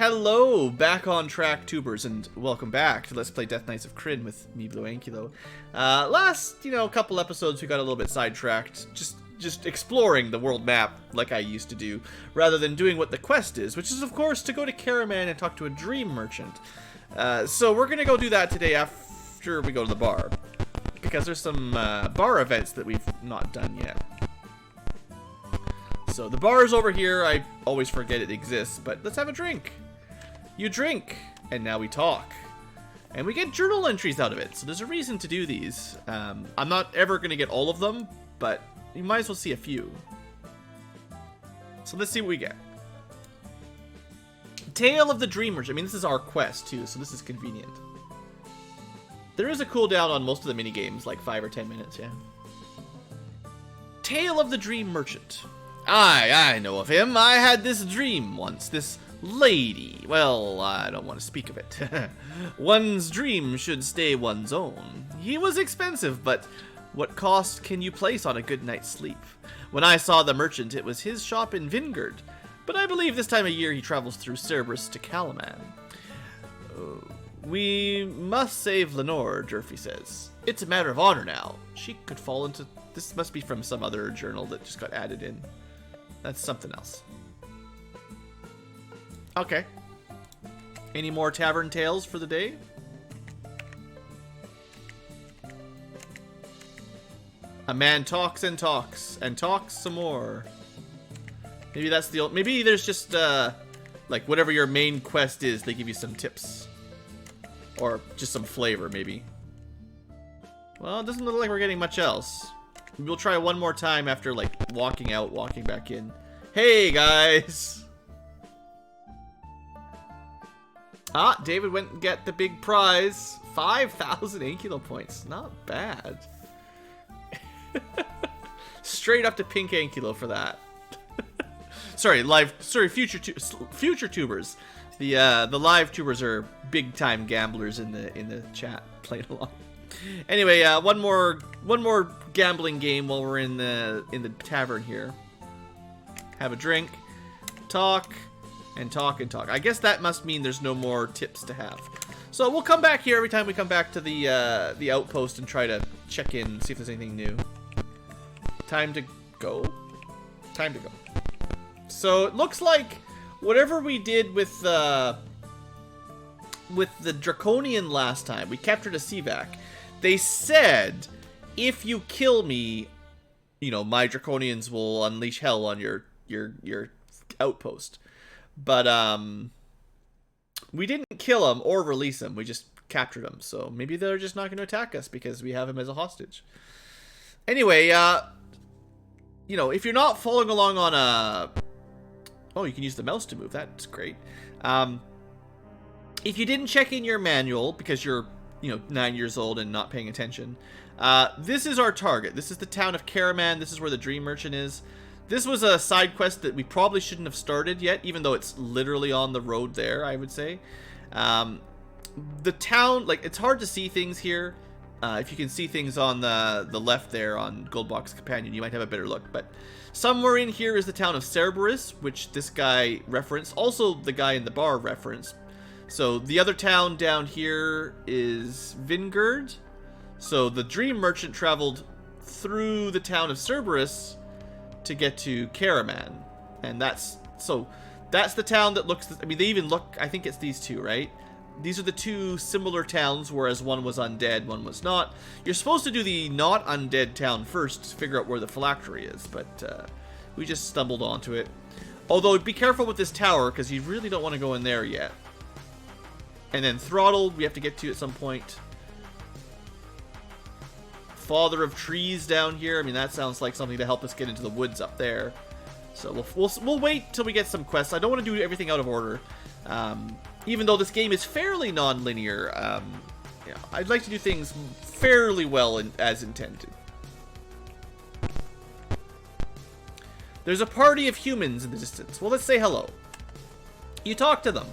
Hello, back on track, tubers, and welcome back to Let's Play Death Knights of Krynn with me, BlueAnkylo. Last, couple episodes we got a little bit sidetracked, just exploring the world map like I used to do, rather than doing what the quest is, which is, of course, to go to Caraman and talk to a dream merchant. So we're gonna go do that today after we go to the bar, because there's some bar events that we've not done yet. So the bar is over here. I always forget it exists, but let's have a drink. You drink, and now we talk. And we get journal entries out of it, so there's a reason to do these. I'm not ever going to get all of them, but you might as well see a few. So let's see what we get. Tale of the Dreamers. I mean, this is our quest, too, so this is convenient. There is a cooldown on most of the minigames, like 5 or 10 minutes, yeah. Tale of the Dream Merchant. I know of him. I had this dream once. This lady. Well, I don't want to speak of it. One's dream should stay one's own. He was expensive, but what cost can you place on a good night's sleep? When I saw the merchant, it was his shop in Vingard, but I believe this time of year he travels through Cerberus to Calaman. We must save Lenore, Durfee says. It's a matter of honor now. She could fall into... This must be from some other journal that just got added in. That's something else. Okay. Any more tavern tales for the day? A man talks and talks and talks some more. Maybe that's the old... Maybe there's just, like, whatever your main quest is, they give you some tips. Or just some flavor, maybe. Well, it doesn't look like we're getting much else. We'll try one more time after, like, walking out, walking back in. Hey, guys! Ah, David went and get the big prize. 5,000 Ankylo points. Not bad. Straight up to pink Ankylo for that. Future tubers. The live tubers are big time gamblers in the chat playing along. Anyway, one more gambling game while we're in the tavern here. Have a drink, talk, and talk and talk. I guess that must mean there's no more tips to have. So we'll come back here every time we come back to the outpost and try to check in, see if there's anything new. Time to go. Time to go. So it looks like whatever we did with the Draconian last time, we captured a Seavac. They said, if you kill me, my Draconians will unleash hell on your outpost. But, we didn't kill him or release him. We just captured him. So maybe they're just not going to attack us because we have him as a hostage. Anyway, if you're not following along on a... Oh, you can use the mouse to move. That's great. If you didn't check in your manual because you're 9 years old and not paying attention. This is our target. This is the town of Caraman. This is where the Dream Merchant is. This was a side quest that we probably shouldn't have started yet, even though it's literally on the road there, I would say. The town, it's hard to see things here. If you can see things on the left there on GoldBox Companion, you might have a better look. But somewhere in here is the town of Cerberus, which this guy referenced. Also, the guy in the bar referenced. So the other town down here is Vingard. So the Dream Merchant traveled through the town of Cerberus to get to Caraman. And that's the town that looks... I mean, they even look... I think it's these two, right? These are the two similar towns, whereas one was undead, one was not. You're supposed to do the not undead town first to figure out where the phylactery is, but we just stumbled onto it. Although, be careful with this tower, because you really don't want to go in there yet. And then Throttle, we have to get to at some point. Father of Trees down here. I mean, that sounds like something to help us get into the woods up there. So we'll wait till we get some quests. I don't want to do everything out of order. Even though this game is fairly non-linear, I'd like to do things fairly well as intended. There's a party of humans in the distance. Well, let's say hello. You talk to them.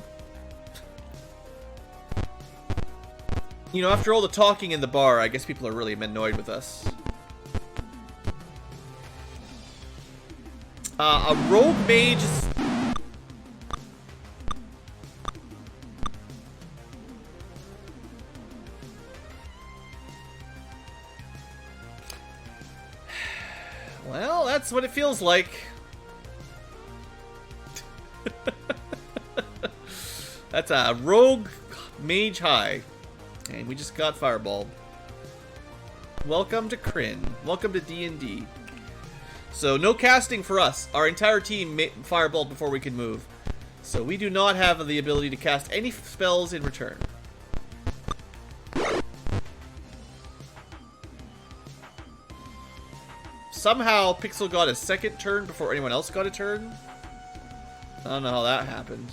After all the talking in the bar, I guess people are really annoyed with us. A rogue mage is... That's what it feels like. That's a rogue mage high. And we just got fireballed. Welcome to Krynn. Welcome to D&D. So no casting for us. Our entire team fireballed before we could move. So we do not have the ability to cast any spells in return. Somehow Pixel got a second turn before anyone else got a turn. I don't know how that happened.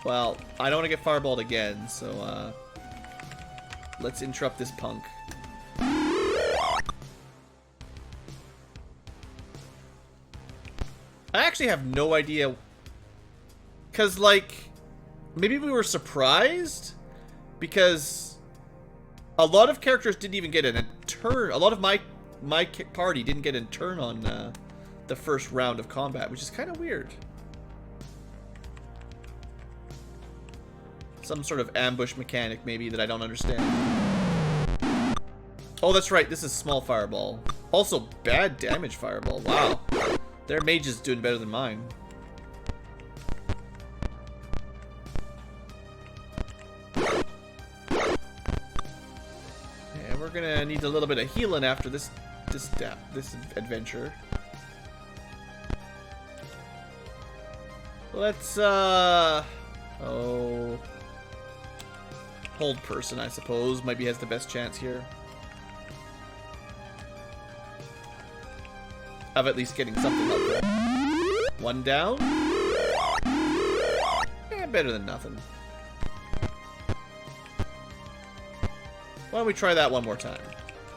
Well, I don't want to get fireballed again, so let's interrupt this punk. I actually have no idea. Because, like, maybe we were surprised? Because a lot of characters didn't even get a turn. A lot of my party didn't get a turn on the first round of combat, which is kind of weird. Some sort of ambush mechanic, maybe, that I don't understand. Oh, that's right. This is small fireball. Also, bad damage fireball. Wow. Their mage is doing better than mine. And we're gonna need a little bit of healing after this adventure. Let's hold person, I suppose. Maybe has the best chance here of at least getting something up there. One down. Yeah, better than nothing. Why don't we try that one more time?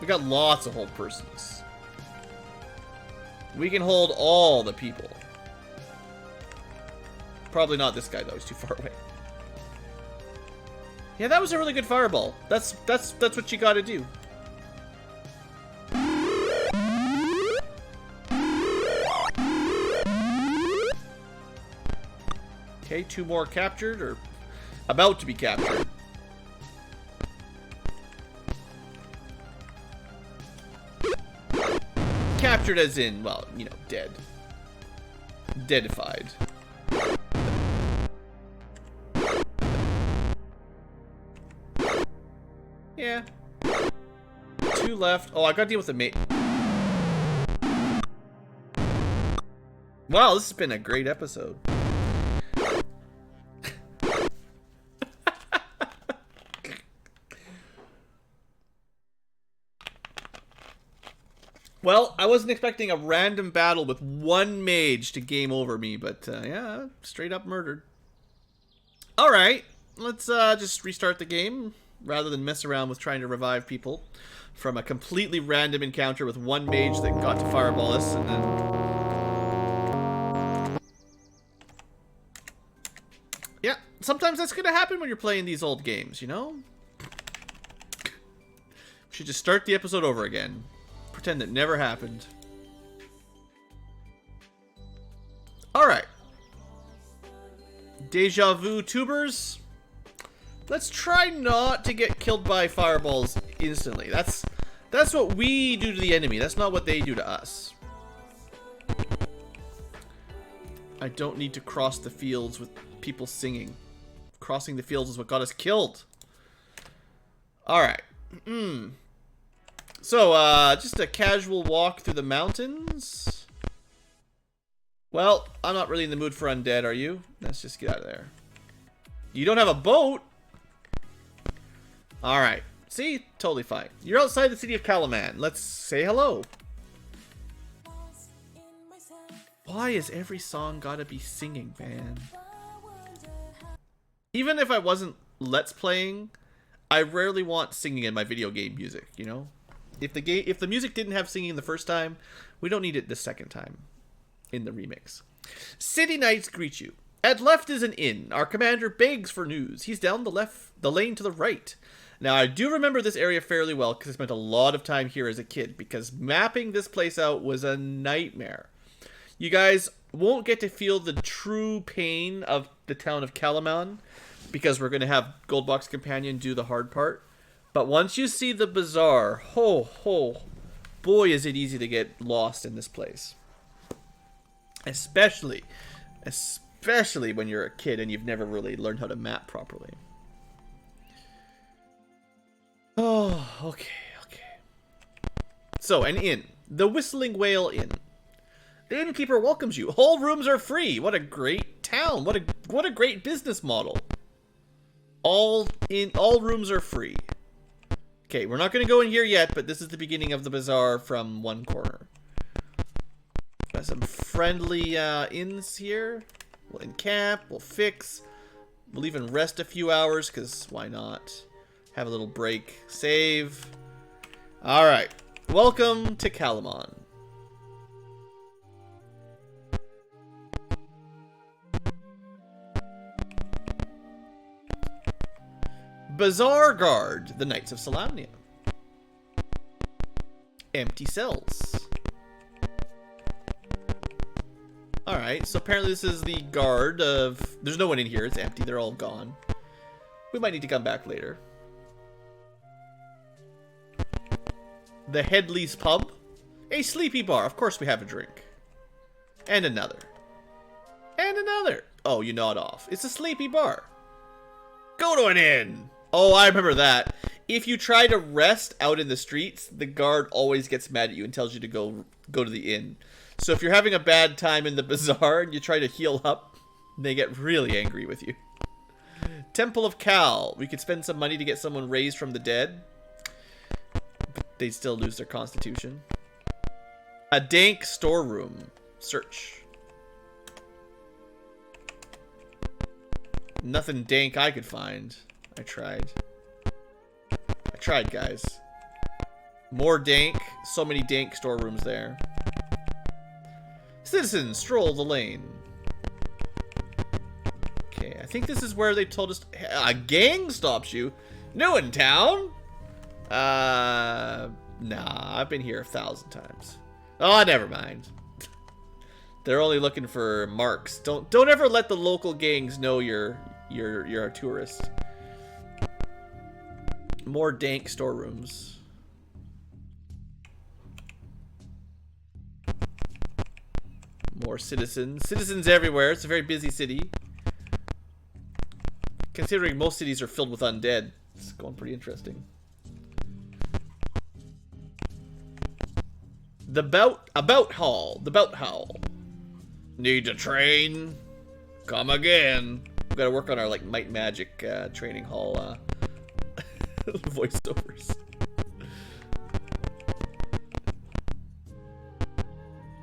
We got lots of hold persons. We can hold all the people. Probably not this guy though, he's too far away. Yeah, that was a really good fireball. That's what you gotta do. Okay, 2 more captured, or about to be captured. Captured as in, well, you know, dead. Deadified. Yeah. 2 left. Oh, I gotta deal with the mate. Wow, this has been a great episode. Well, I wasn't expecting a random battle with 1 mage to game over me, but yeah, straight up murdered. Alright, let's just restart the game rather than mess around with trying to revive people from a completely random encounter with 1 mage that got to fireball us and then... Yeah, sometimes that's gonna happen when you're playing these old games, you know? We should just start the episode over again. Pretend it never happened. Alright. Deja vu tubers. Let's try not to get killed by fireballs instantly. That's what we do to the enemy. That's not what they do to us. I don't need to cross the fields with people singing. Crossing the fields is what got us killed. Alright. So, just a casual walk through the mountains. Well, I'm not really in the mood for undead, are you? Let's just get out of there. You don't have a boat? Alright. See? Totally fine. You're outside the city of Calaman. Let's say hello. Why is every song gotta be singing, man? Even if I wasn't Let's Playing, I rarely want singing in my video game music, you know? If the music didn't have singing the first time, we don't need it the second time in the remix. City knights greet you. At left is an inn. Our commander begs for news. He's down the lane to the right. Now, I do remember this area fairly well because I spent a lot of time here as a kid because mapping this place out was a nightmare. You guys won't get to feel the true pain of the town of Calaman because we're going to have GoldBox Companion do the hard part. But once you see the bazaar, boy, is it easy to get lost in this place. Especially when you're a kid and you've never really learned how to map properly. Oh, okay. So, an inn. The Whistling Whale Inn. The innkeeper welcomes you. All rooms are free. What a great town. What a great business model. All rooms are free. Okay, we're not going to go in here yet, but this is the beginning of the bazaar from one corner. Got some friendly inns here. We'll encamp, we'll fix. We'll even rest a few hours, because why not? Have a little break. Save. Alright. Welcome to Calamon. Bazaar Guard, the Knights of Solamnia. Empty cells. Alright, so apparently this is the guard of... There's no one in here, it's empty, they're all gone. We might need to come back later. The Headley's Pub. A sleepy bar, of course we have a drink. And another. And another. Oh, you nod off. It's a sleepy bar. Go to an inn. Oh, I remember that. If you try to rest out in the streets, the guard always gets mad at you and tells you to go to the inn. So if you're having a bad time in the bazaar and you try to heal up, they get really angry with you. Temple of Cal. We could spend some money to get someone raised from the dead. But they'd still lose their constitution. A dank storeroom. Search. Nothing dank I could find. I tried, guys. More dank. So many dank storerooms there. Citizens, stroll the lane. Okay, I think this is where they told us... A gang stops you? New in town? Nah, I've been here 1,000 times. Oh, never mind. They're only looking for marks. Don't ever let the local gangs know you're a tourist. More dank storerooms. More citizens. Citizens everywhere. It's a very busy city. Considering most cities are filled with undead, it's going pretty interesting. The Bout Hall. The Bout Hall. Need to train? Come again. We've got to work on our Might Magic training hall voiceovers.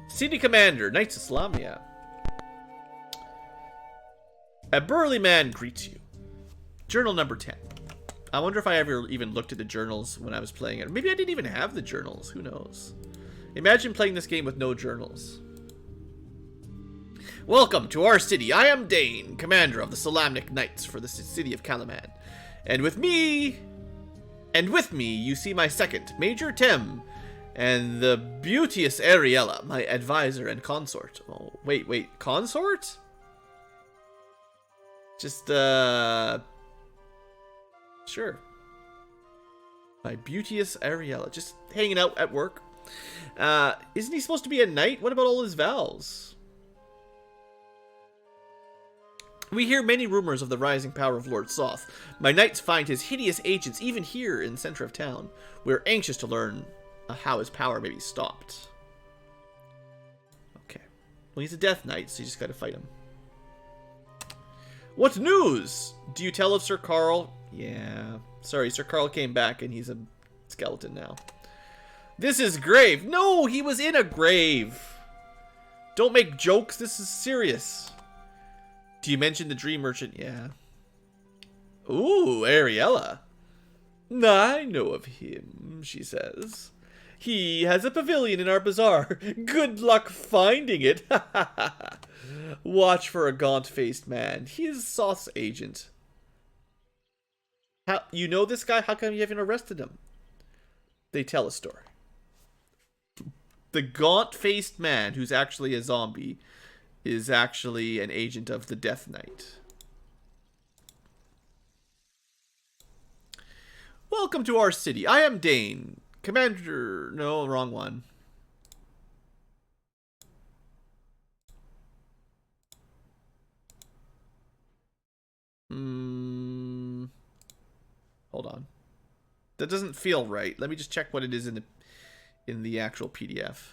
City Commander, Knights of Solamnia. A burly man greets you. Journal number 10. I wonder if I ever even looked at the journals when I was playing it. Maybe I didn't even have the journals. Who knows? Imagine playing this game with no journals. Welcome to our city. I am Dane, commander of the Solamnic Knights for the city of Calamon. And with me, you see my second, Major Tim, and the beauteous Ariella, my advisor and consort. Oh, wait, consort? Just, sure. My beauteous Ariella, just hanging out at work. Isn't he supposed to be a knight? What about all his vows? We hear many rumors of the rising power of Lord Soth. My knights find his hideous agents even here in the center of town. We are anxious to learn how his power may be stopped. Okay. Well, he's a death knight, so you just gotta fight him. What news? Do you tell of Sir Carl? Yeah. Sorry, Sir Carl came back and he's a skeleton now. This is grave. No, he was in a grave. Don't make jokes. This is serious. Do you mention the Dream Merchant? Yeah. Ooh, Ariella. I know of him, she says. He has a pavilion in our bazaar. Good luck finding it. Watch for a gaunt-faced man. He is Soth's agent. How you know this guy? How come you haven't arrested him? They tell a story. The gaunt-faced man, who's actually a zombie, is actually an agent of the Death Knight. Welcome to our city. I am Dane, Commander. No, wrong one. Hold on. That doesn't feel right. Let me just check what it is in the actual PDF.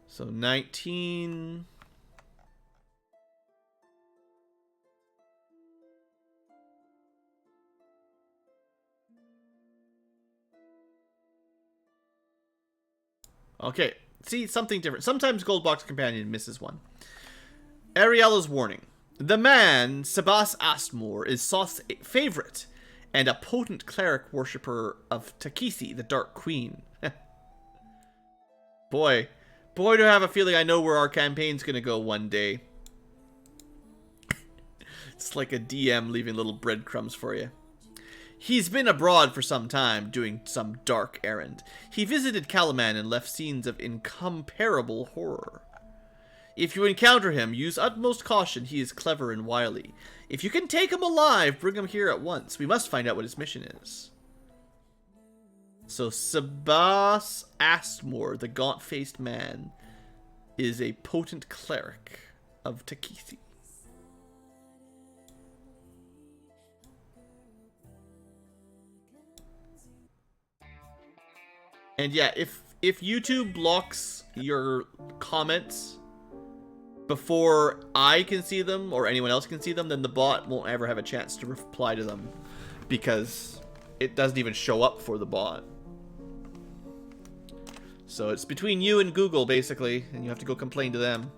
So 19. Okay. See, something different. Sometimes GoldBox Companion misses one. Ariella's warning. The man, Sebas Astmore, is Soth's favorite and a potent cleric worshipper of Takisi, the Dark Queen. Boy, do I have a feeling I know where our campaign's gonna go one day. It's like a DM leaving little breadcrumbs for you. He's been abroad for some time, doing some dark errand. He visited Kalaman and left scenes of incomparable horror. If you encounter him, use utmost caution. He is clever and wily. If you can take him alive, bring him here at once. We must find out what his mission is. So, Sebas Astmore, the gaunt-faced man, is a potent cleric of Takisi. And yeah, if YouTube blocks your comments before I can see them or anyone else can see them, then the bot won't ever have a chance to reply to them because it doesn't even show up for the bot. So it's between you and Google, basically, and you have to go complain to them.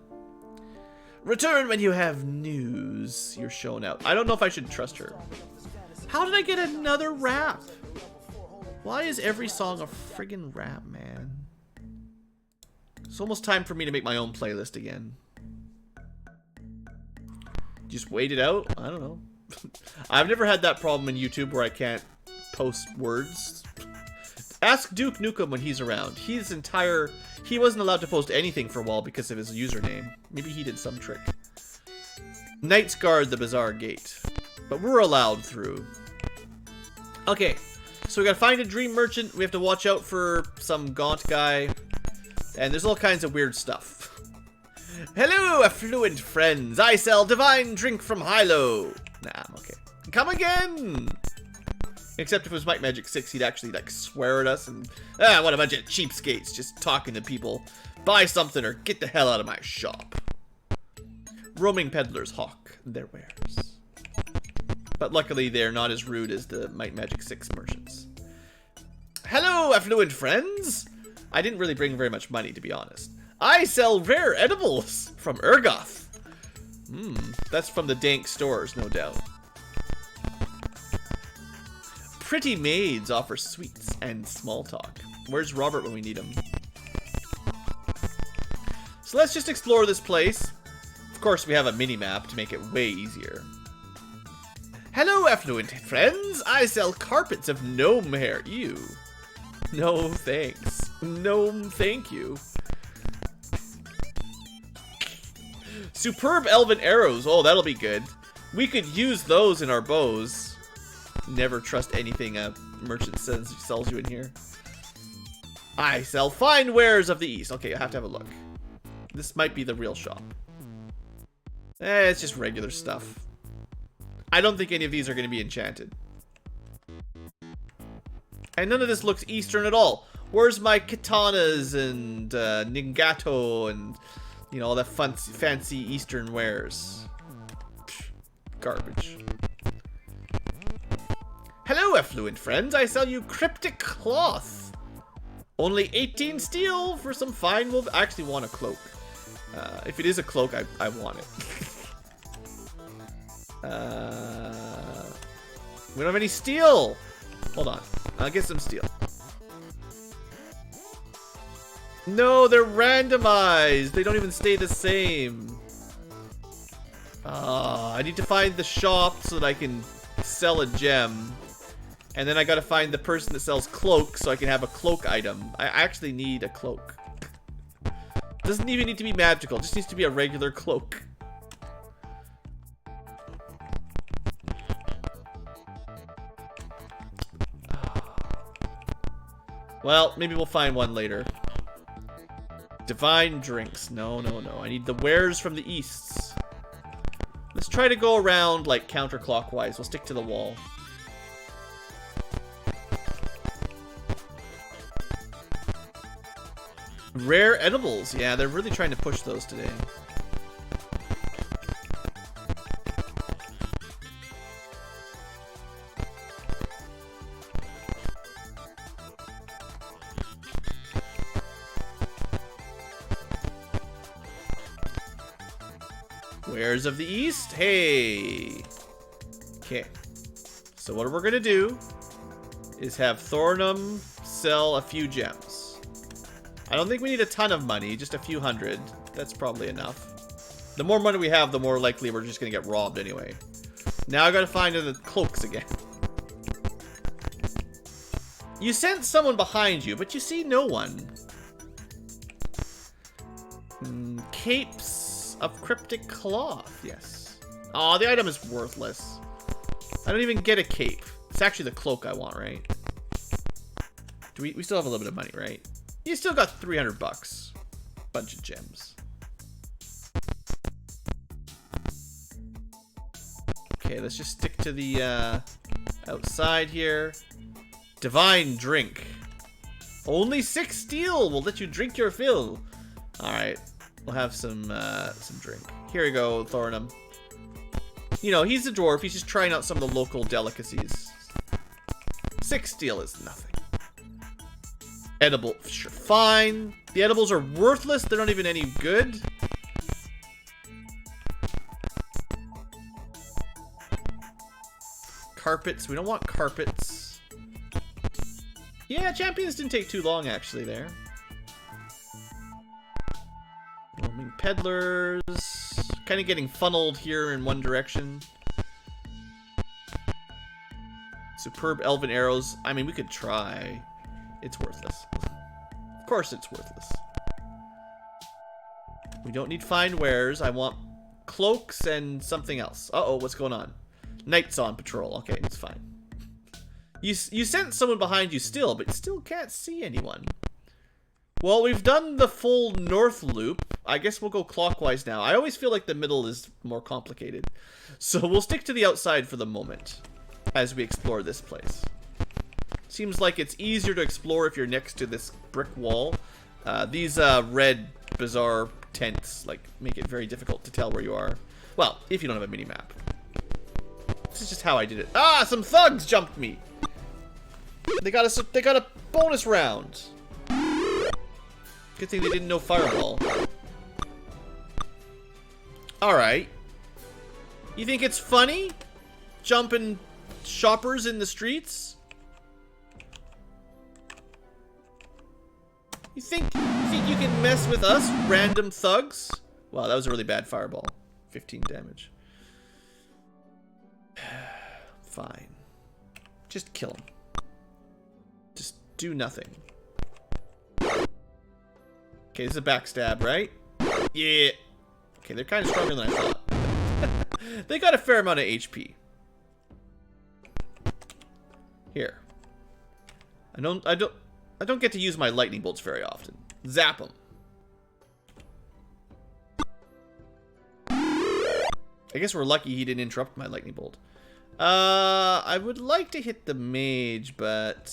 Return when you have news. You're shown out. I don't know if I should trust her. How did I get another rap? Why is every song a friggin' rap, man? It's almost time for me to make my own playlist again. Just wait it out? I don't know. I've never had that problem in YouTube where I can't post words. Ask Duke Nukem when he's around. He wasn't allowed to post anything for a while because of his username. Maybe he did some trick. Knights guard the Bazaar Gate. But we're allowed through. Okay. So we gotta find a dream merchant. We have to watch out for some gaunt guy. And there's all kinds of weird stuff. Hello, affluent friends. I sell divine drink from Hilo. Nah, I'm okay. Come again. Except if it was Might Magic 6, he'd actually like swear at us and what a bunch of cheapskates just talking to people. Buy something or get the hell out of my shop. Roaming peddlers hawk their wares. But luckily, they're not as rude as the Might Magic 6 merchants. Hello, affluent friends! I didn't really bring very much money, to be honest. I sell rare edibles from Urgoth. That's from the dank stores, no doubt. Pretty maids offer sweets and small talk. Where's Robert when we need him? So let's just explore this place. Of course, we have a mini-map to make it way easier. Hello, affluent friends. I sell carpets of gnome hair. Ew. No thanks. Gnome, thank you. Superb elven arrows. Oh, that'll be good. We could use those in our bows. Never trust anything a merchant sells you in here. I sell fine wares of the East. Okay, I have to have a look. This might be the real shop. It's just regular stuff. I don't think any of these are going to be enchanted. And none of this looks Eastern at all. Where's my katanas and Ningato and, you know, all that fancy Eastern wares? Psh, garbage. Hello, affluent friends. I sell you cryptic cloth. Only 18 steel for some fine wool. I actually want a cloak. If it is a cloak, I want it. We don't have any steel. Hold on. I'll get some steel. No, they're randomized. They don't even stay the same. I need to find the shop so that I can sell a gem. And then I gotta find the person that sells cloaks so I can have a cloak item. I actually need a cloak. Doesn't even need to be magical. It just needs to be a regular cloak. Well, maybe we'll find one later. Divine drinks. No, no, no. I need the wares from the easts. Let's try to go around, like, counterclockwise. We'll stick to the wall. Rare edibles. Yeah, they're really trying to push those today. Wares of the East? Hey! Okay. So what we're gonna do is have Thornum sell a few gems. I don't think we need a ton of money, just a few hundred. That's probably enough. The more money we have, the more likely we're just gonna get robbed anyway. Now I gotta find the cloaks again. You sense someone behind you, but you see no one. Capes of cryptic cloth, yes. Oh, the item is worthless. I don't even get a cape. It's actually the cloak I want, right? Do we still have a little bit of money, right? You still got 300 bucks. Bunch of gems. Okay, let's just stick to the outside here. Divine drink. Only 6 steel will let you drink your fill. Alright. We'll have some drink. Here we go, Thornum. You know, he's a dwarf. He's just trying out some of the local delicacies. 6 steel is nothing. Edible, sure, fine. The edibles are worthless. They're not even any good. Carpets. We don't want carpets. Yeah, champions didn't take too long, actually, there. Roaming peddlers. Kind of getting funneled here in one direction. Superb elven arrows. I mean, we could try. It's worthless. Of course it's worthless. We don't need fine wares. I want cloaks and something else. Uh-oh, what's going on? Knights on patrol. Okay, it's fine. You sense someone behind you still, but you still can't see anyone. Well, we've done the full north loop. I guess we'll go clockwise now. I always feel like the middle is more complicated. So we'll stick to the outside for the moment as we explore this place. Seems like it's easier to explore if you're next to this brick wall. These red, bizarre tents like make it very difficult to tell where you are. Well, if you don't have a mini-map. This is just how I did it. Ah, some thugs jumped me. They got a bonus round. Good thing they didn't know Fireball. Alright. You think it's funny? Jumping shoppers in the streets? You think you can mess with us, random thugs? Wow, that was a really bad fireball. 15 damage. Fine. Just kill him. Just do nothing. Okay, this is a backstab, right? Yeah. Okay, they're kind of stronger than I thought. They got a fair amount of HP. Here. I don't get to use my lightning bolts very often. Zap them. I guess we're lucky he didn't interrupt my lightning bolt. I would like to hit the mage, but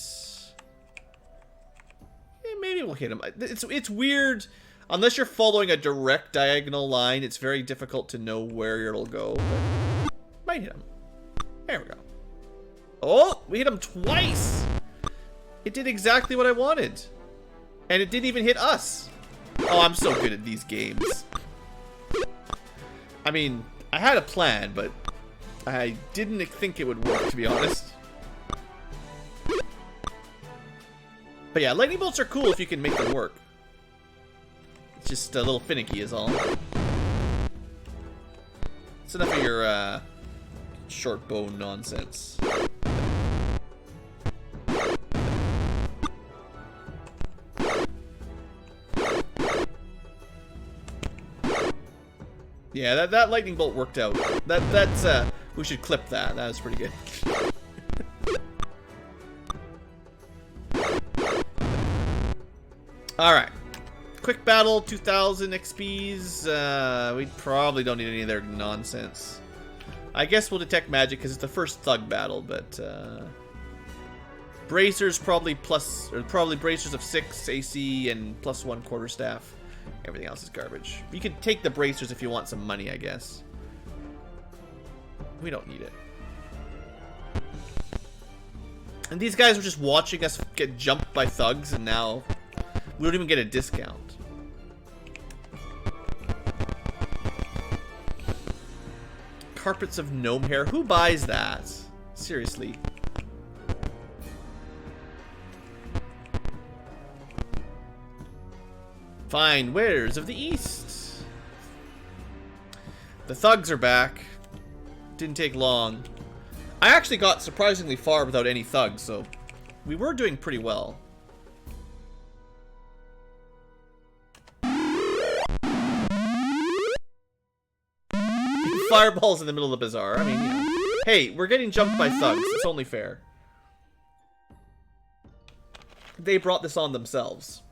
maybe we'll hit him. It's weird. Unless you're following a direct diagonal line, it's very difficult to know where it'll go. But might hit him. There we go. Oh, we hit him twice. It did exactly what I wanted. And it didn't even hit us. Oh, I'm so good at these games. I mean, I had a plan, but I didn't think it would work, to be honest. But yeah, lightning bolts are cool if you can make them work. It's just a little finicky is all. It's enough of your short bow nonsense. Yeah, that lightning bolt worked out. That's we should clip that. That was pretty good. Alright. Quick battle, 2,000 XPs. We probably don't need any of their nonsense. I guess we'll detect magic because it's the first thug battle, but bracers probably bracers of 6 AC and +1 quarterstaff. Everything else is garbage. You can take the bracers if you want some money, I guess. We don't need it. And these guys were just watching us get jumped by thugs, and now we don't even get a discount. Carpets of gnome hair. Who buys that? Seriously. Fine wares of the East. The thugs are back. Didn't take long. I actually got surprisingly far without any thugs, so we were doing pretty well. Fireballs in the middle of the bazaar. I mean, you know. Hey, we're getting jumped by thugs. It's only fair. They brought this on themselves.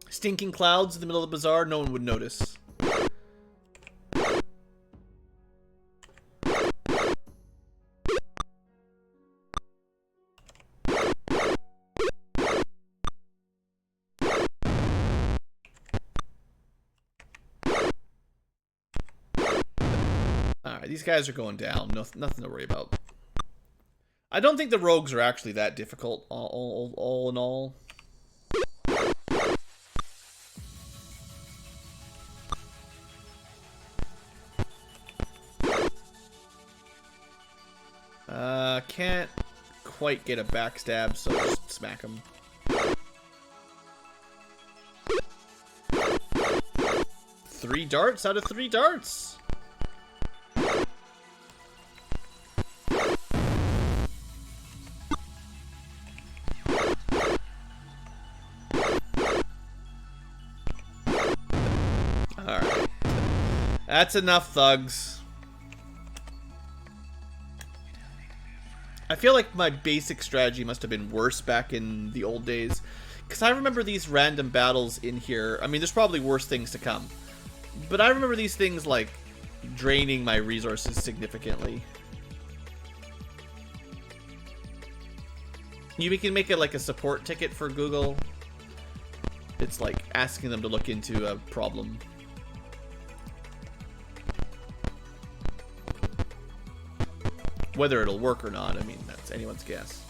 Stinking clouds in the middle of the bazaar, no one would notice. Alright, these guys are going down. Nothing to worry about. I don't think the rogues are actually that difficult, all in all. Can't quite get a backstab, so just smack him. Three darts out of 3 darts. Alright. That's enough, thugs. I feel like my basic strategy must have been worse back in the old days. Because I remember these random battles in here. I mean, there's probably worse things to come. But I remember these things, like, draining my resources significantly. You can make it like a support ticket for Google. It's like asking them to look into a problem. Whether it'll work or not, I mean, that's anyone's guess.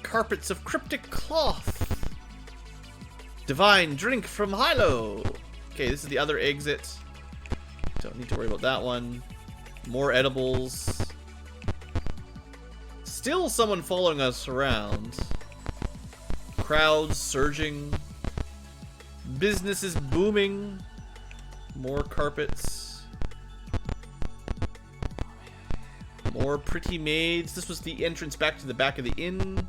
Carpets of cryptic cloth. Divine drink from Hilo. Okay, this is the other exit. Don't need to worry about that one. More edibles. Still someone following us around. Crowds surging. Business is booming. More carpets. More pretty maids. This was the entrance back to the back of the inn.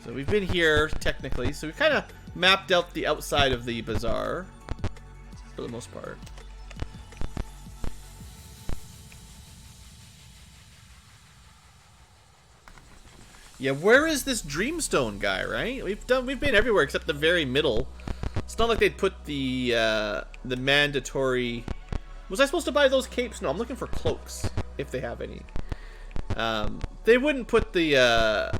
So we've been here, technically. So we've kind of mapped out the outside of the bazaar. For the most part. Yeah, where is this Dreamstone guy, right? We've been everywhere except the very middle. It's not like they'd put the mandatory... Was I supposed to buy those capes? No, I'm looking for cloaks, if they have any. They wouldn't put the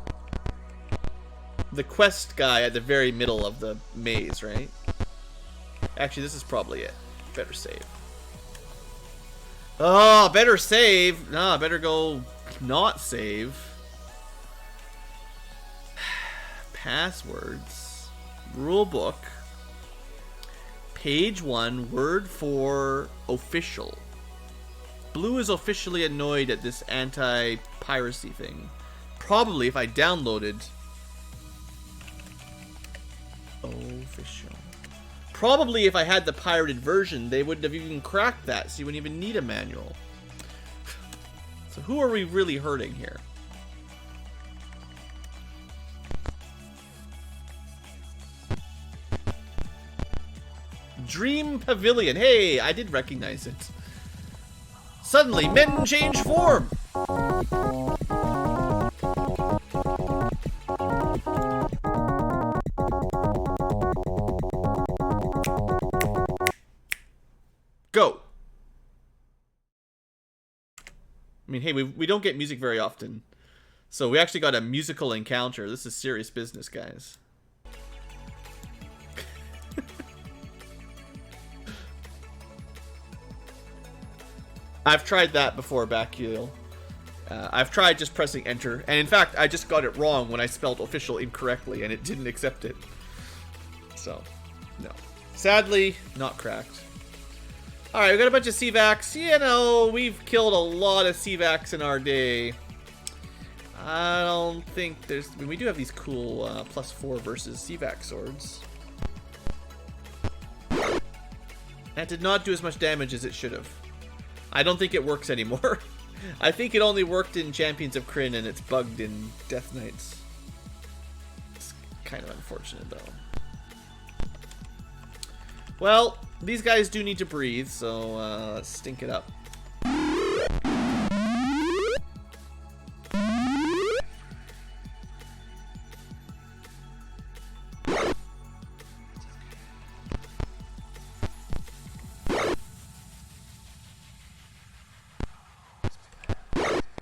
quest guy at the very middle of the maze, right? Actually, this is probably it. Better save. Oh, better save. Nah, better go not save. Passwords. Rulebook. Page 1, word for official. Blue is officially annoyed at this anti-piracy thing. Probably if I downloaded... Official. Probably if I had the pirated version, they wouldn't have even cracked that, so you wouldn't even need a manual. So who are we really hurting here? Dream Pavilion. Hey, I did recognize it. Suddenly, men change form. Go. I mean, hey, we don't get music very often. So we actually got a musical encounter. This is serious business, guys. I've tried that before, Bacchio. I've tried just pressing enter. And in fact, I just got it wrong when I spelled official incorrectly, and it didn't accept it. So, no. Sadly, not cracked. Alright, we got a bunch of CVACs. You know, we've killed a lot of CVACs in our day. I don't think there's... I mean, we do have these cool +4 versus CVAC swords. That did not do as much damage as it should have. I don't think it works anymore. I think it only worked in Champions of Krynn and it's bugged in Death Knights. It's kind of unfortunate, though. Well, these guys do need to breathe, so let's stink it up.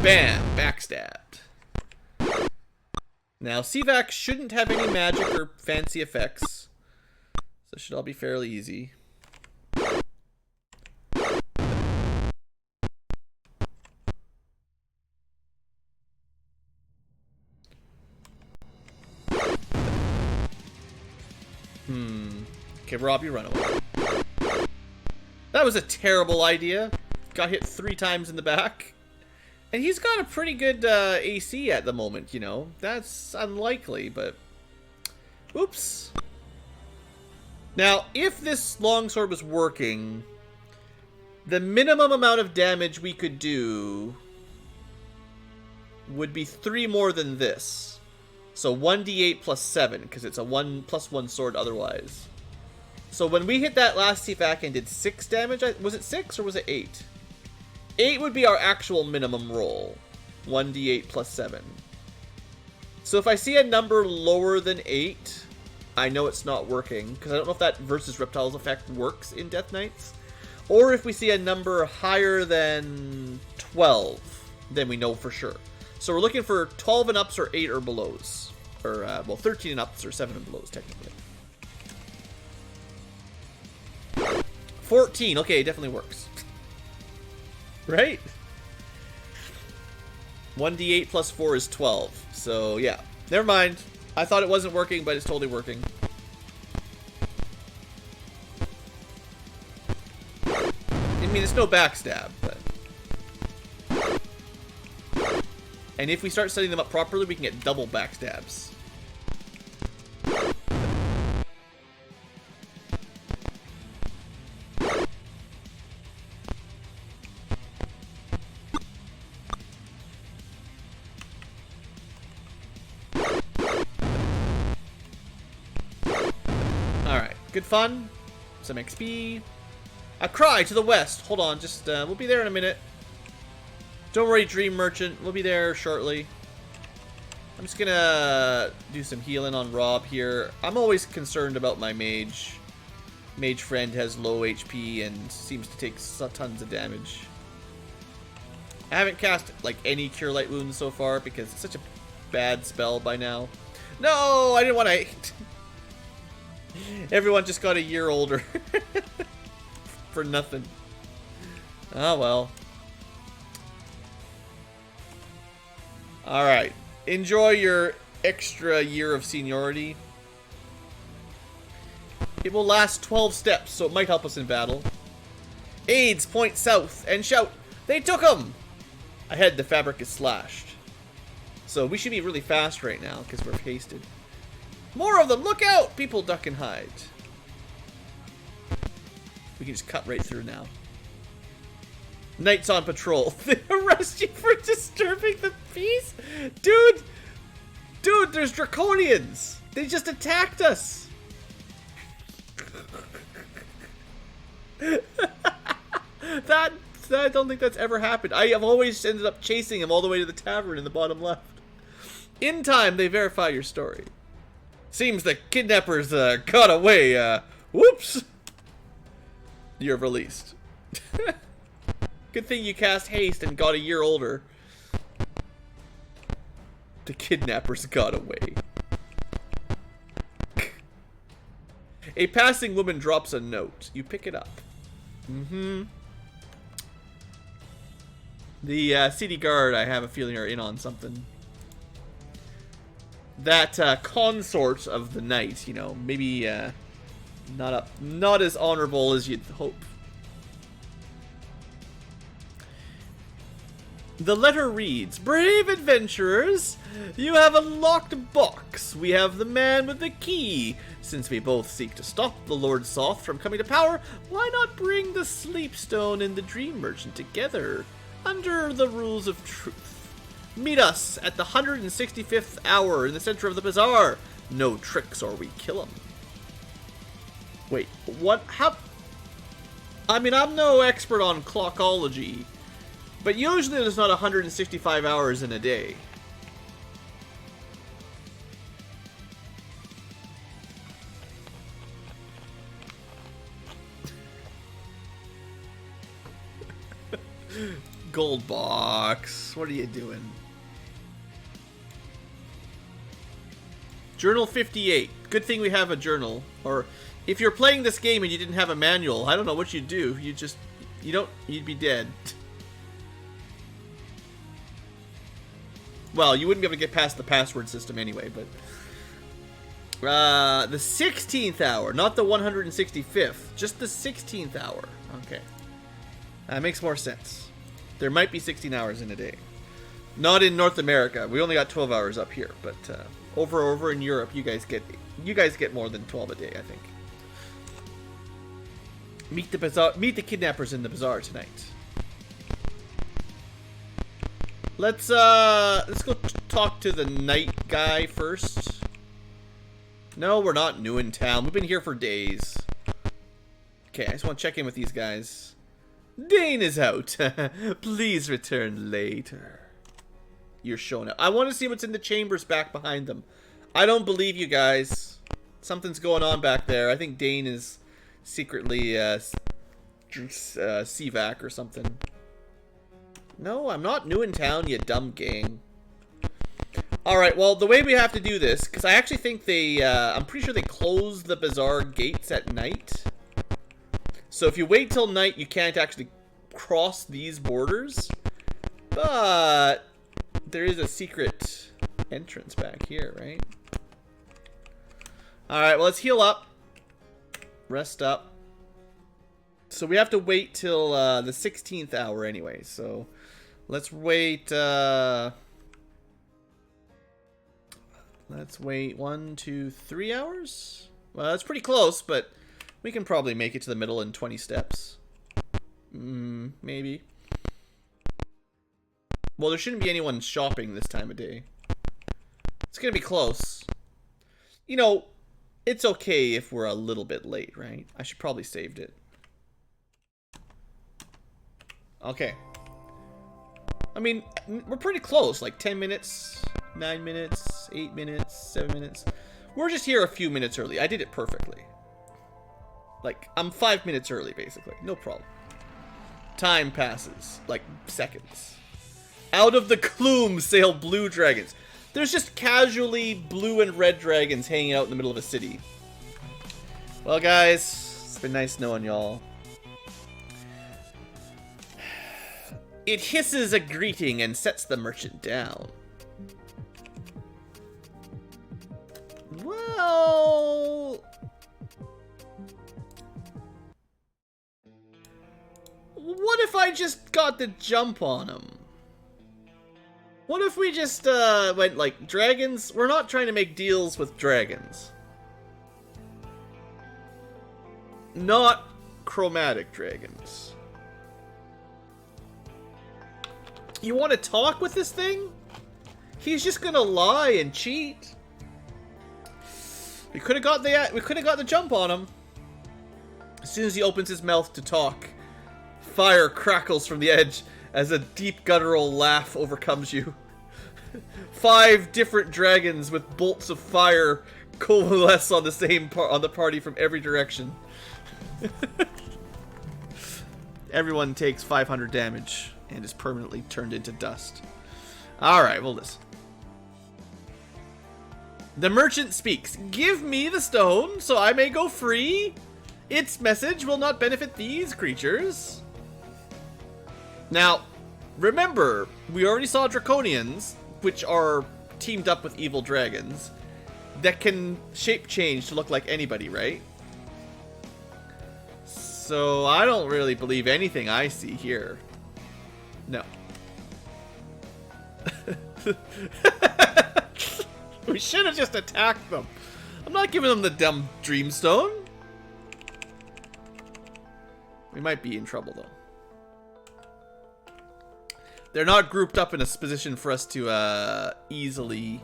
Bam! Backstabbed. Now, CVAC shouldn't have any magic or fancy effects. So it should all be fairly easy. Okay, Rob, you run away. That was a terrible idea. Got hit 3 times in the back. And he's got a pretty good AC at the moment, you know. That's unlikely, but... Oops. Now, if this longsword was working, the minimum amount of damage we could do would be 3 more than this. So 1d8 plus 7, because it's a 1+1 sword otherwise. So when we hit that last CVAC and did 6 damage, was it 6 or was it 8? 8 would be our actual minimum roll. 1d8 plus 7. So if I see a number lower than 8, I know it's not working, because I don't know if that versus reptiles effect works in Death Knights. Or if we see a number higher than 12, then we know for sure. So we're looking for 12 and ups or 8 or belows. Or, well, 13 and ups or 7 and belows, technically. 14, okay, it definitely works. Right? 1d8 plus 4 is 12. So, yeah. Never mind. I thought it wasn't working, but it's totally working. I mean, it's no backstab, but... And if we start setting them up properly, we can get double backstabs. Good fun. Some XP. A cry to the west. Hold on, just we'll be there in a minute. Don't worry, Dream Merchant. We'll be there shortly. I'm just gonna do some healing on Rob here. I'm always concerned about my mage. Mage friend has low HP and seems to take tons of damage. I haven't cast like any Cure Light Wounds so far because it's such a bad spell by now. No, I didn't want to. Everyone just got a year older. For nothing. Oh well. Alright. Enjoy your extra year of seniority. It will last 12 steps, so it might help us in battle. Aides point south and shout, "They took him!" Ahead, the fabric is slashed. So we should be really fast right now, because we're hasted. More of them! Look out! People duck and hide. We can just cut right through now. Knights on patrol. They arrest you for disturbing the peace? Dude! Dude, there's draconians! They just attacked us! I don't think that's ever happened. I have always ended up chasing him all the way to the tavern in the bottom left. In time, they verify your story. Seems the kidnappers got away. Whoops! You're released. Good thing you cast haste and got a year older. The kidnappers got away. A passing woman drops a note. You pick it up. The city guard, I have a feeling, are in on something. That consort of the knight, you know, maybe not as honorable as you'd hope. The letter reads, "Brave adventurers, you have a locked box. We have the man with the key. Since we both seek to stop the Lord Soth from coming to power, why not bring the Sleepstone and the Dream Merchant together under the rules of truth? Meet us at the 165th hour in the center of the bazaar. No tricks or we kill him." Wait, what? How? I mean, I'm no expert on clockology, but usually there's not 165 hours in a day. GoldBox, what are you doing? Journal 58. Good thing we have a journal. Or if you're playing this game and you didn't have a manual, I don't know what you'd do. You'd be dead. Well, you wouldn't be able to get past the password system anyway, but... the 16th hour, not the 165th. Just the 16th hour. Okay. That makes more sense. There might be 16 hours in a day. Not in North America. We only got 12 hours up here, but over in Europe, you guys get more than 12 a day, I think. Meet the kidnappers in the bazaar tonight. Let's go talk to the knight guy first. No, we're not new in town. We've been here for days. Okay, I just want to check in with these guys. Dane is out. Please return later. You're showing up. I want to see what's in the chambers back behind them. I don't believe you guys. Something's going on back there. I think Dane is secretly CVAC or something. No, I'm not new in town, you dumb gang. Alright, well, the way we have to do this, because I actually think they, I'm pretty sure they close the bazaar gates at night. So if you wait till night, you can't actually cross these borders. But there is a secret entrance back here, right? Alright, well, let's heal up. Rest up. So we have to wait till the 16th hour anyway, so let's wait, let's wait 1, 2, 3 hours? Well, that's pretty close, but we can probably make it to the middle in 20 steps. Maybe. Well, there shouldn't be anyone shopping this time of day. It's gonna be close. You know, it's okay if we're a little bit late, right? I should probably saved it. Okay. I mean, we're pretty close. Like 10 minutes, 9 minutes, 8 minutes, 7 minutes. We're just here a few minutes early. I did it perfectly. Like, I'm 5 minutes early, basically. No problem. Time passes. Like, seconds. Out of the gloom sail blue dragons. There's just casually blue and red dragons hanging out in the middle of a city. Well, guys, it's been nice knowing y'all. It hisses a greeting and sets the merchant down. Well... what if I just got the jump on him? What if we just went like, dragons? We're not trying to make deals with dragons. Not chromatic dragons. You want to talk with this thing? He's just gonna lie and cheat. We could have got the jump on him. As soon as he opens his mouth to talk, fire crackles from the edge as a deep guttural laugh overcomes you. 5 different dragons with bolts of fire coalesce on the party from every direction. Everyone takes 500 damage and is permanently turned into dust. Alright, well listen. The merchant speaks. Give me the stone so I may go free. Its message will not benefit these creatures. Now, remember, we already saw draconians, which are teamed up with evil dragons, that can shape change to look like anybody, right? So I don't really believe anything I see here. No. We should have just attacked them. I'm not giving them the dumb dreamstone. We might be in trouble, though. They're not grouped up in a position for us to easily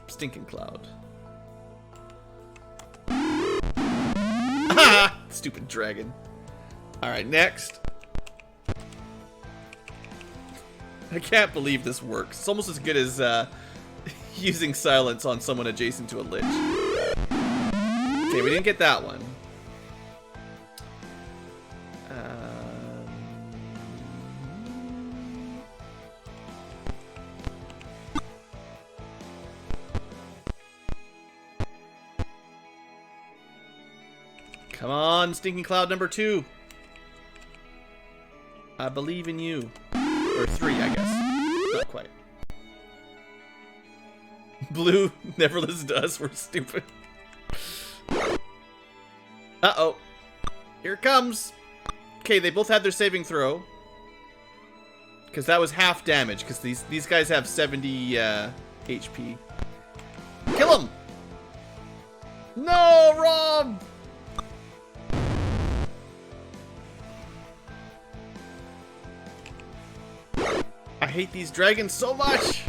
Stinking Cloud. Stupid dragon. Alright, next. I can't believe this works. It's almost as good as using silence on someone adjacent to a lich. Okay, we didn't get that one. Come on, Stinking Cloud number 2. I believe in you. Or 3, I guess. Not quite. Blue never listens to us. We're stupid. Uh-oh. Here it comes. Okay, they both had their saving throw. Because that was half damage. Because these guys have 70 HP. Kill him! No, Rob! I hate these dragons so much!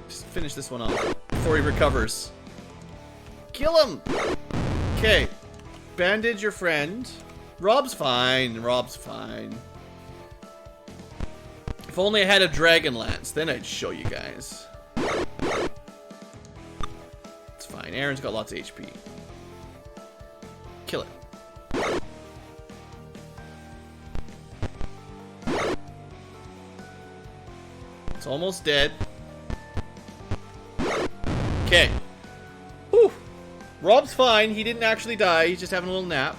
Just finish this one off before he recovers. Kill him! Okay. Bandage your friend. Rob's fine. Rob's fine. If only I had a dragon lance, then I'd show you guys. It's fine. Aaron's got lots of HP. Kill it. It's almost dead. Okay. Whew. Rob's fine. He didn't actually die. He's just having a little nap.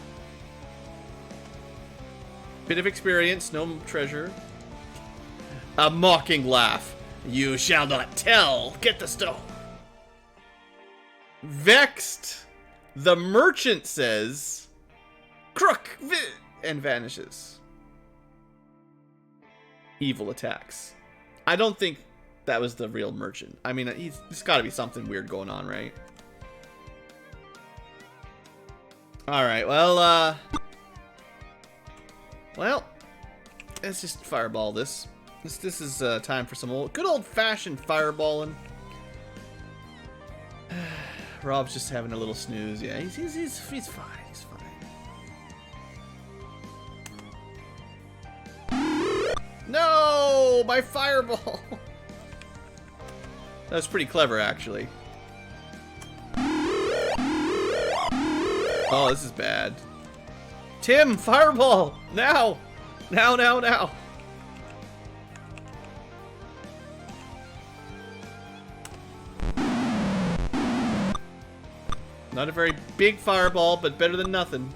Bit of experience. No treasure. A mocking laugh. You shall not tell. Get the stone. Vexed. The merchant says, Crook! And vanishes. Evil attacks. I don't think that was the real merchant. I mean, there's got to be something weird going on, right? Alright, well, let's just fireball this. This is time for some good old-fashioned fireballing. Rob's just having a little snooze. Yeah, he's fine. He's fine. No, my fireball. That was pretty clever, actually. Oh, this is bad. Tim, fireball! Now! Now, now, now! Not a very big fireball, but better than nothing.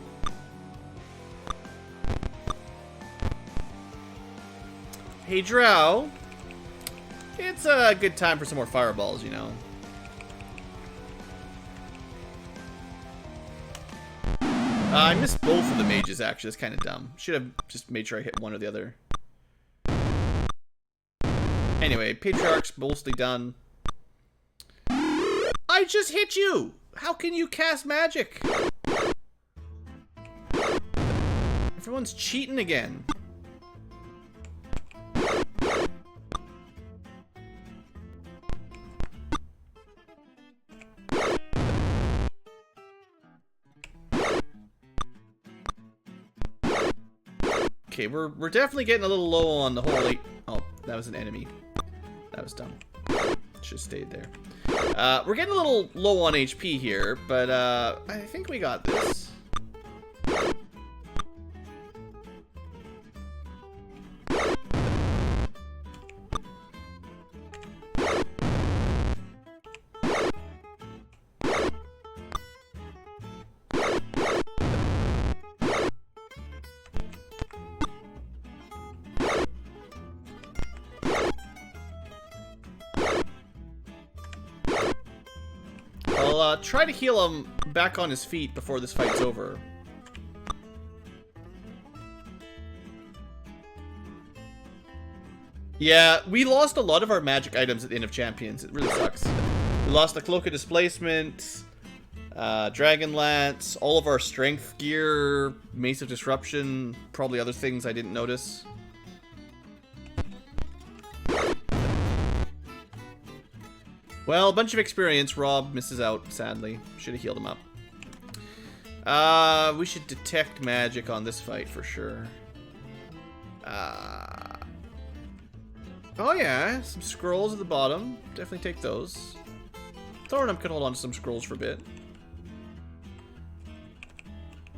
Hey, Drow. It's a good time for some more fireballs, you know. I missed both of the mages, actually. That's kind of dumb. Should have just made sure I hit one or the other. Anyway, Patriarch's mostly done. I just hit you! How can you cast magic? Everyone's cheating again. Okay, we're definitely getting a little low on the whole... Oh, that was an enemy. That was dumb. Should have stayed there. We're getting a little low on HP here, but I think we got this. I'll try to heal him back on his feet before this fight's over. Yeah, we lost a lot of our magic items at the end of Champions. It really sucks. We lost the Cloak of Displacement, Dragon Lance, all of our strength gear, Mace of Disruption, probably other things I didn't notice. Well, a bunch of experience. Rob misses out, sadly. Should have healed him up. We should detect magic on this fight for sure. Oh yeah, some scrolls at the bottom. Definitely take those. Thornum can hold on to some scrolls for a bit.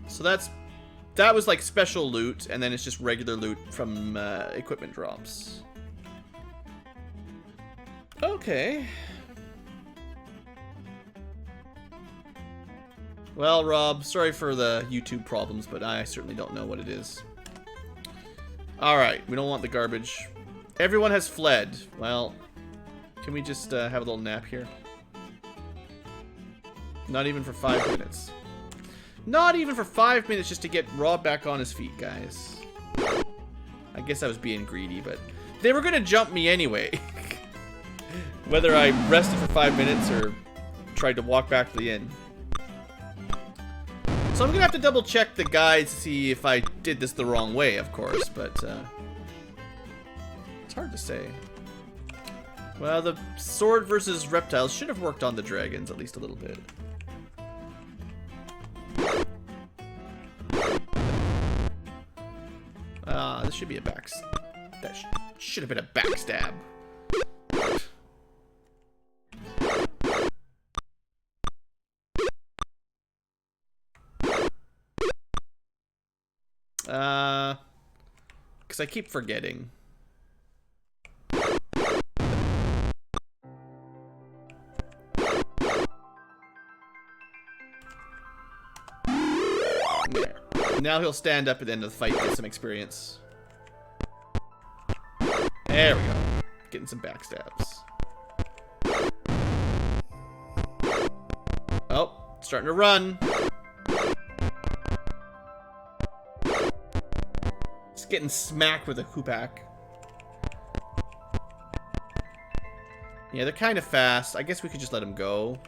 So that was like special loot, and then it's just regular loot from equipment drops. Okay. Well, Rob, sorry for the YouTube problems, but I certainly don't know what it is. Alright, we don't want the garbage. Everyone has fled. Well, can we just have a little nap here? Not even for 5 minutes. Not even for 5 minutes just to get Rob back on his feet, guys. I guess I was being greedy, but they were going to jump me anyway. Whether I rested for 5 minutes or tried to walk back to the inn. So I'm going to have to double check the guides to see if I did this the wrong way, of course, but it's hard to say. Well, the sword versus reptiles should have worked on the dragons at least a little bit. This should be a that should have been a backstab. Because I keep forgetting. There. Now he'll stand up at the end of the fight and get some experience. There we go. Getting some backstabs. Oh, starting to run. It's getting smacked with a Hoopak. Yeah, they're kind of fast. I guess we could just let them go.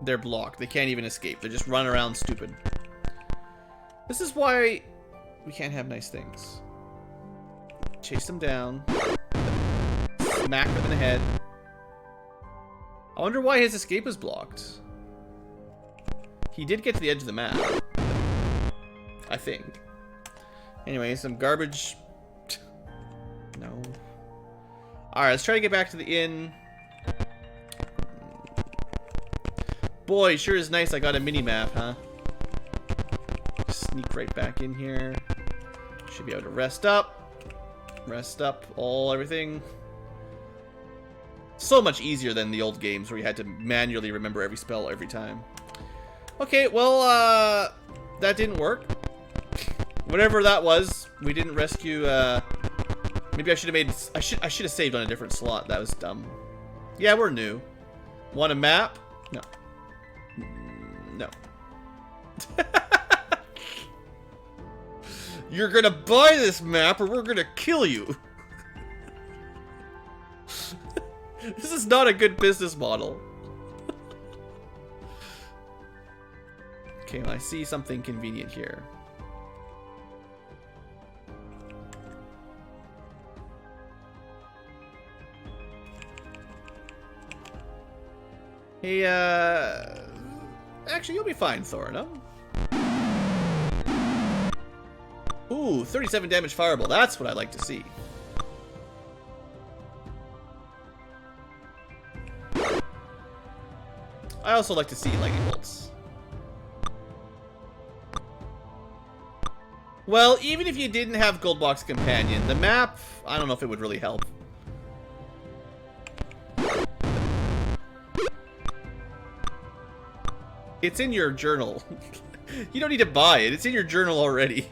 They're blocked. They can't even escape. They're just running around stupid. This is why we can't have nice things. Chase them down. Smack them in the head. I wonder why his escape is blocked. He did get to the edge of the map. I think. Anyway, some garbage. No. Alright, let's try to get back to the inn. Boy, sure is nice I got a mini-map, huh? Sneak right back in here. Should be able to rest up. Rest up, everything. So much easier than the old games where you had to manually remember every spell every time. Okay, well, that didn't work. Whatever that was, we didn't rescue, maybe I should have made, I should have saved on a different slot. That was dumb. Yeah, we're new. Want a map? No. No. You're gonna buy this map or we're gonna kill you. This is not a good business model. Okay, well, I see something convenient here. Hey, actually, you'll be fine, Thornum. Ooh, 37 damage fireball. That's what I like to see. I also like to see lightning bolts. Well, even if you didn't have GoldBox Companion, the map, I don't know if it would really help. It's in your journal. You don't need to buy it. It's in your journal already.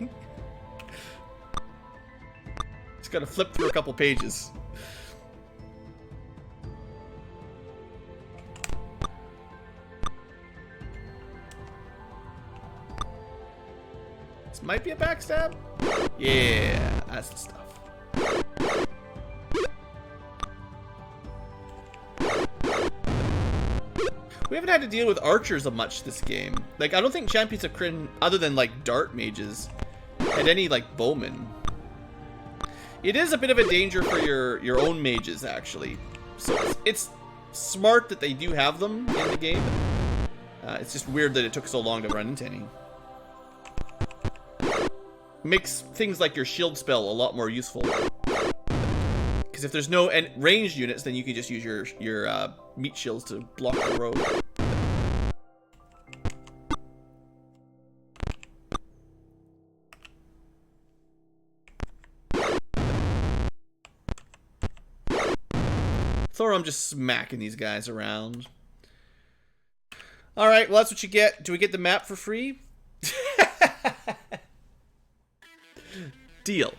Just gotta flip through a couple pages. This might be a backstab. Yeah, that's the stuff. We haven't had to deal with archers much this game. Like, I don't think Champions of Krynn, other than, like, dart mages, had any, like, bowmen. It is a bit of a danger for your own mages, actually. So it's smart that they do have them in the game. It's just weird that it took so long to run into any. Makes things like your shield spell a lot more useful. Because if there's no ranged units, then you can just use your meat shields to block the road. Thor, I'm just smacking these guys around. Alright, well that's what you get. Do we get the map for free? Deal.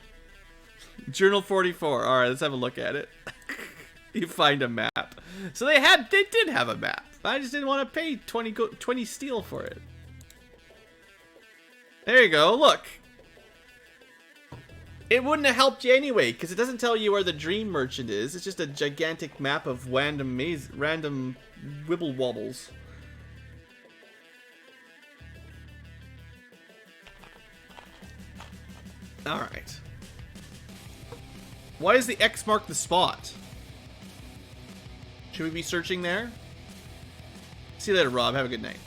Journal 44. Alright, let's have a look at it. You find a map. So they did have a map. I just didn't want to pay 20 steel for it. There you go, look. It wouldn't have helped you anyway, because it doesn't tell you where the Dream Merchant is. It's just a gigantic map of random wibble wobbles. Alright. Why does the X mark the spot? Should we be searching there? See you later, Rob. Have a good night.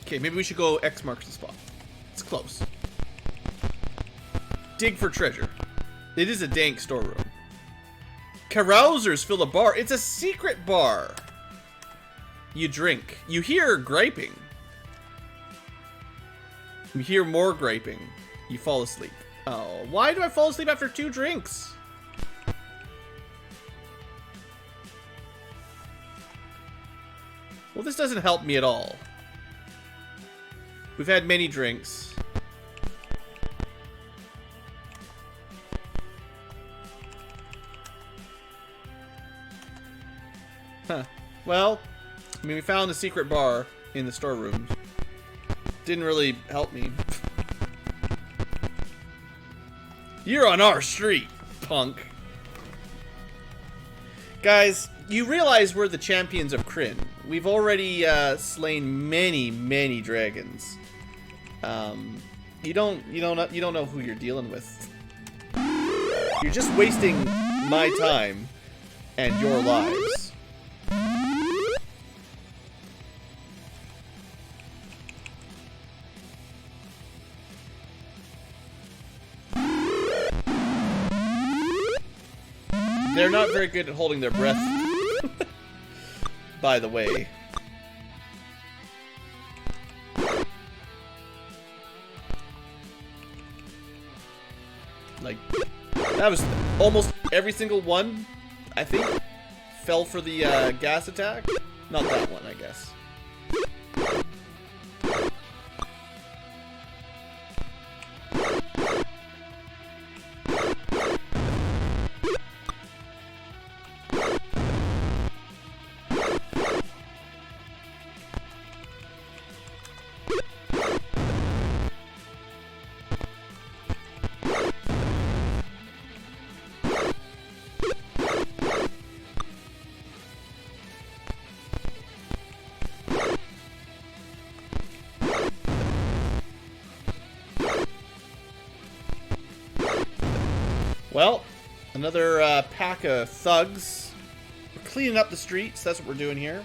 Okay, maybe we should go X marks the spot. It's close. Dig for treasure. It is a dank storeroom. Carousers fill the bar. It's a secret bar. You drink. You hear griping. You hear more griping. You fall asleep. Oh, why do I fall asleep after 2 drinks? Well, this doesn't help me at all. We've had many drinks. Huh. Well, I mean, we found a secret bar in the storeroom. Didn't really help me. You're on our street, punk. Guys, you realize we're the champions of Krynn. We've already slain many dragons. You don't know who you're dealing with. You're just wasting my time and your lives. They're not very good at holding their breath, by the way. Like, that was almost every single one, I think, fell for the gas attack. Not that one, I guess. Well, another pack of thugs. We're cleaning up the streets. That's what we're doing here.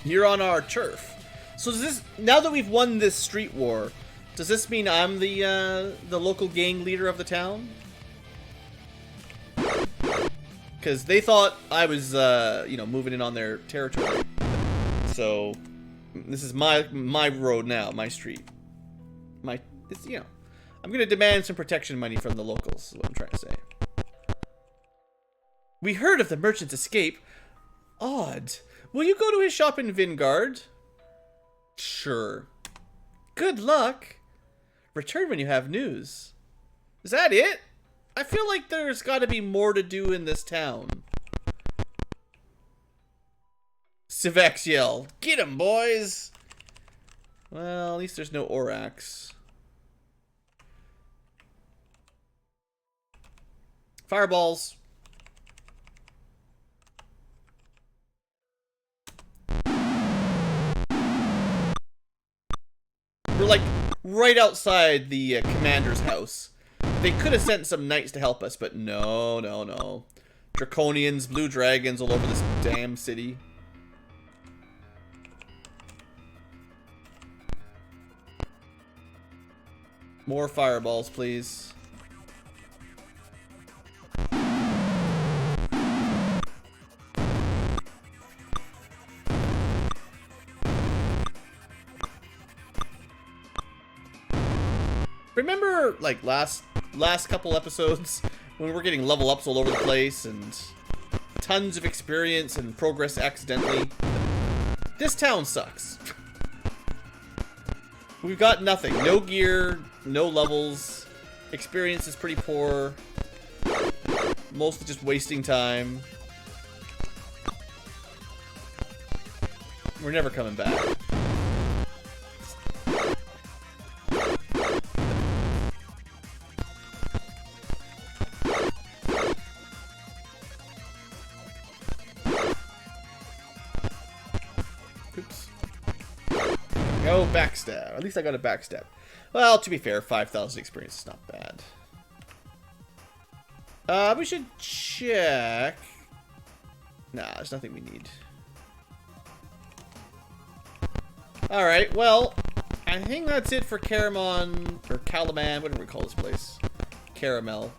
You're on our turf. So does this, now that we've won this street war, does this mean I'm the local gang leader of the town? Because they thought I was, you know, moving in on their territory. So this is my road now, my street. It's, you know, I'm gonna demand some protection money from the locals. Is what I'm trying to say. We heard of the merchant's escape. Odd. Will you go to his shop in Vingard? Sure. Good luck. Return when you have news. Is that it? I feel like there's got to be more to do in this town. Civex yell. Get him, boys! Well, at least there's no Orax. Fireballs. We're like right outside the commander's house. They could have sent some knights to help us, but no, no, no. Draconians, blue dragons all over this damn city. More fireballs, please. Remember, like, last couple episodes when we were getting level ups all over the place and tons of experience and progress accidentally? This town sucks. We've got nothing. No gear, no levels. Experience is pretty poor. Mostly just wasting time. We're never coming back. No backstab. At least I got a backstab. Well, to be fair, 5,000 experience is not bad. We should check. Nah, there's nothing we need. Alright, well, I think that's it for Caramon, or Calaman, whatever we call this place. Caramel.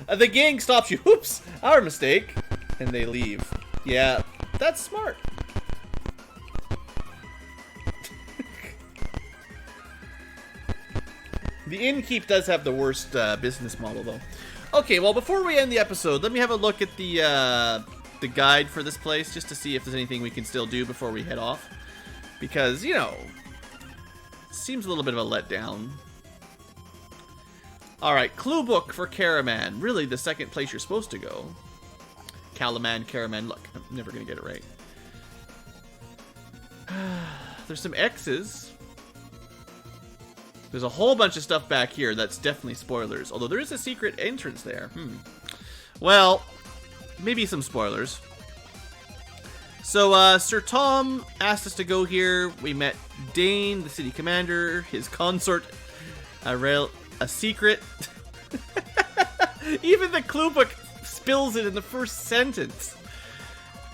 The gang stops you. Oops, our mistake. And they leave. Yeah, that's smart. The innkeep does have the worst business model, though. Okay, well, before we end the episode, let me have a look at the guide for this place, just to see if there's anything we can still do before we head off. Because, you know, seems a little bit of a letdown. Alright, clue book for Caraman. Really, the second place you're supposed to go. Calaman, Caraman. Look, I'm never going to get it right. There's some X's. There's a whole bunch of stuff back here that's definitely spoilers. Although there is a secret entrance there. Well, maybe some spoilers. So, Sir Tom asked us to go here. We met Dane, the city commander, his consort, a secret. Even the clue book spills it in the first sentence.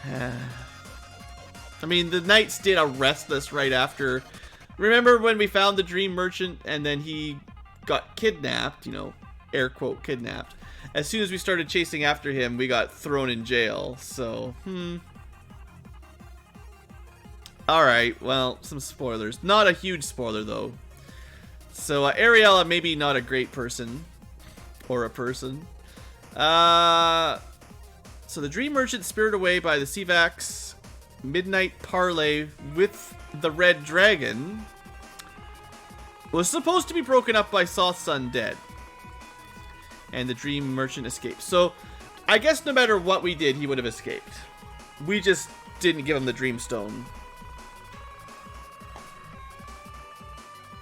I mean, the knights did arrest us right after. Remember when we found the dream merchant and then he got kidnapped, you know, air quote kidnapped. As soon as we started chasing after him, we got thrown in jail. So, Alright, well, some spoilers. Not a huge spoiler, though. So, Ariella, maybe not a great person. Or a person. So, the dream merchant spirited away by the Civax Midnight Parley with the Red Dragon was supposed to be broken up by Soth's undead. And the dream merchant escaped. So, I guess no matter what we did, he would have escaped. We just didn't give him the dream stone.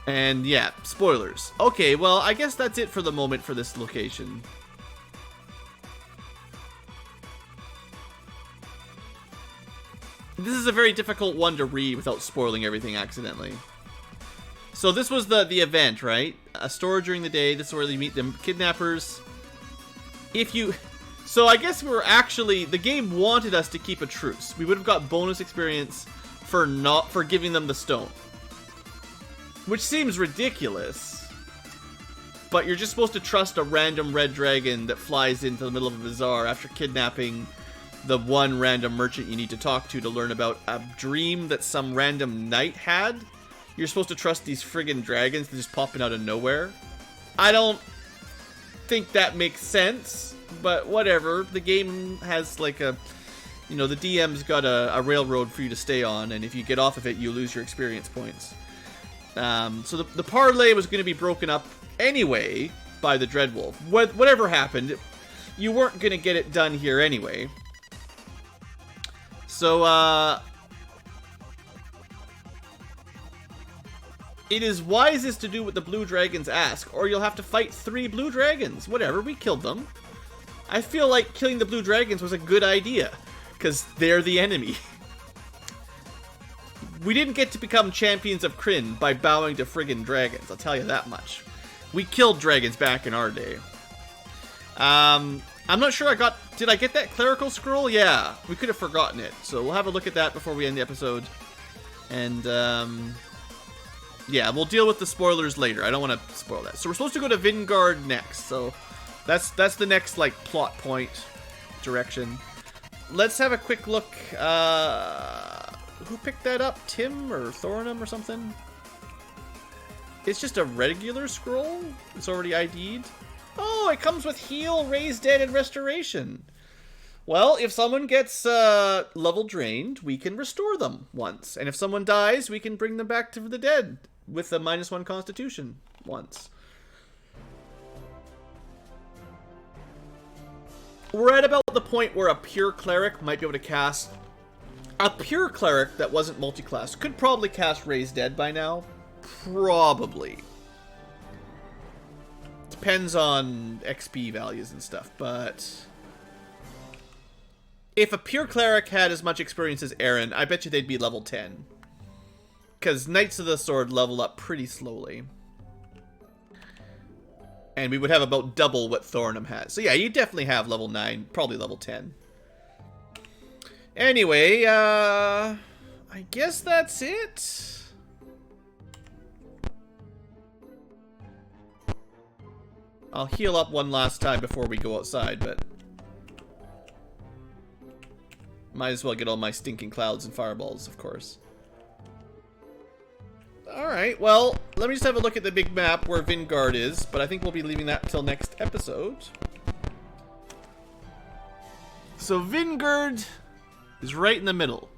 And yeah, spoilers. Okay, well, I guess that's it for the moment for this location. This is a very difficult one to read without spoiling everything accidentally. So this was the event, right? A store during the day. This is where you meet the kidnappers. So I guess we were actually... The game wanted us to keep a truce. We would have got bonus experience for giving them the stone. Which seems ridiculous. But you're just supposed to trust a random red dragon that flies into the middle of a bazaar after kidnapping the one random merchant you need to talk to learn about a dream that some random knight had. You're supposed to trust these friggin' dragons that just popping out of nowhere. I don't think that makes sense, but whatever. The game has like a, you know, the DM's got a railroad for you to stay on, and if you get off of it, you lose your experience points. So the parlay was going to be broken up anyway by the Dreadwolf. Whatever happened, you weren't going to get it done here anyway. So, it is wisest to do what the blue dragons ask, or you'll have to fight 3 blue dragons. Whatever, we killed them. I feel like killing the blue dragons was a good idea, because they're the enemy. We didn't get to become champions of Krynn by bowing to friggin' dragons, I'll tell you that much. We killed dragons back in our day. I'm not sure did I get that clerical scroll? Yeah, we could have forgotten it. So we'll have a look at that before we end the episode. And, yeah, we'll deal with the spoilers later. I don't want to spoil that. So we're supposed to go to Vingard next. So that's the next, like, plot point direction. Let's have a quick look. Who picked that up? Tim or Thornham or something? It's just a regular scroll? It's already ID'd? Oh, it comes with heal, raise dead, and restoration. Well, if someone gets level drained, we can restore them once. And if someone dies, we can bring them back to the dead with a -1 constitution once. We're at about the point where a pure cleric might be able to cast... A pure cleric that wasn't multi-class could probably cast raise dead by now. Probably. Depends on XP values and stuff, but... If a pure cleric had as much experience as Aaron, I bet you they'd be level 10. Because Knights of the Sword level up pretty slowly. And we would have about double what Thornham has. So yeah, you definitely have level 9, probably level 10. Anyway, I guess that's it. I'll heal up one last time before we go outside, but... Might as well get all my stinking clouds and fireballs, of course. Alright, well, let me just have a look at the big map where Vingard is, but I think we'll be leaving that until next episode. So Vingard is right in the middle.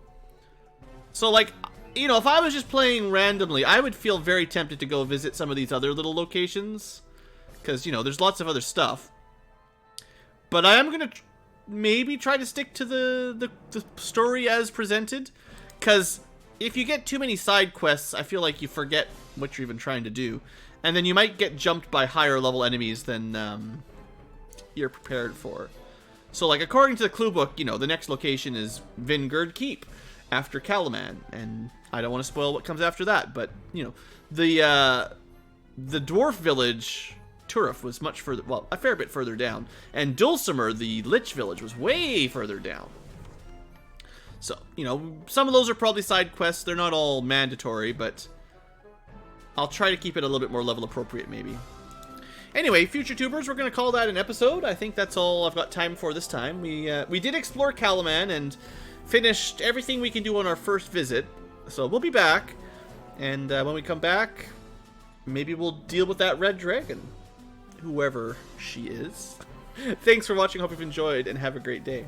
So, like, you know, if I was just playing randomly, I would feel very tempted to go visit some of these other little locations. Because, you know, there's lots of other stuff. But I am going to maybe try to stick to the story as presented. Because if you get too many side quests, I feel like you forget what you're even trying to do. And then you might get jumped by higher level enemies than you're prepared for. So, like, according to the clue book, you know, the next location is Vingard Keep after Calaman. And I don't want to spoil what comes after that. But, you know, the dwarf village... Turf was much further, well, a fair bit further down. And Dulcimer, the Lich village, was way further down. So, you know, some of those are probably side quests. They're not all mandatory, but I'll try to keep it a little bit more level appropriate, maybe. Anyway, future tubers, we're going to call that an episode. I think that's all I've got time for this time. We did explore Calaman and finished everything we can do on our first visit. So we'll be back. And when we come back, maybe we'll deal with that red dragon. Whoever she is. Thanks for watching. Hope you've enjoyed, and have a great day.